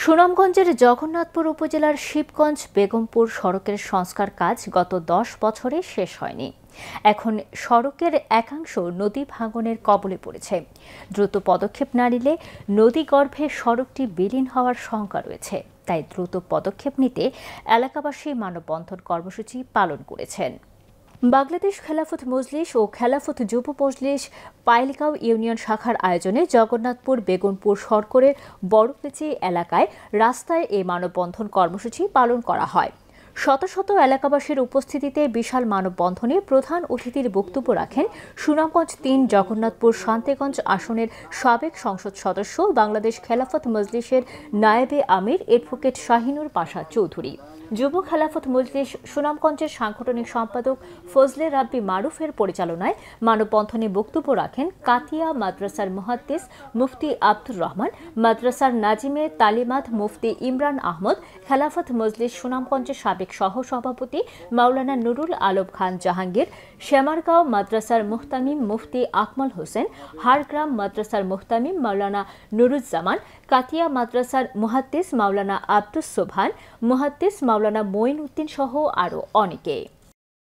সুনামগঞ্জের জগন্নাথপুর উপজেলার শিবগঞ্জ বেগমপুর সড়কের সংস্কার কাজ গত 10 বছরে শেষ হয়নি। এখন সড়কের একাংশ নদী ভাঙনের কবলে পড়েছে। দ্রুত পদক্ষেপ না নিলে নদীগর্ভে সড়কটি বিলীন হওয়ার শঙ্কা রয়েছে। তাই দ্রুত পদক্ষেপ নিতে এলাকাবাসী মানববন্ধন কর্মসূচি পালন করেছেন। বাংলাদেশ খেলাফত মজলিস ও খেলাফত যুব মজলিস পাইলগাঁও ইউনিয়ন শাখার আয়োজনে জগন্নাথপুর বেগমপুর সড়কের বড়পেচি এলাকায় রাস্তায় এই মানববন্ধন কর্মসূচি পালন করা হয়। শত শত এলাকাবাসীর উপস্থিতিতে বিশাল মানববন্ধনে প্রধান অতিথির বক্তব্য রাখেন সুনামগঞ্জ ৩ জগন্নাথপুর শান্তিগঞ্জ আসনের সাবেক সংসদ সদস্য বাংলাদেশ খেলাফত মজলিসের নায়েবে আমির অ্যাডভোকেট শাহিনুর পাশা চৌধুরী। যুব খেলাফত মজলিস সুনামগঞ্জের সাংগঠনিক সম্পাদক ফজলে রাব্বি মারুফের পরিচালনায় মানববন্ধনে বক্তব্য রাখেন কাতিয়া মাদ্রাসার মুহাদ্দিস মুফতি আব্দুর রহমান, মাদ্রাসার নাজিমে তালিমাত মুফতি ইমরান আহমদ, খেলাফত মজলিস সুনামগঞ্জের সাবেক সহ-সভাপতি মাওলানা নুরুল আলম খান জাহাঙ্গীর, শ্যামারগাঁও মাদ্রাসার মুহতামিম মুফতি আকমল হোসেন, হারগ্রাম মাদ্রাসার মুহতামিম মাওলানা নুরুজ্জামান, কাতিয়া মাদ্রাসার মুহাদ্দিস মাওলানা আব্দুস সোবহান, মুহাদ্দিস মাওলানা মঈন উদ্দিন সহ আরও অনেকে।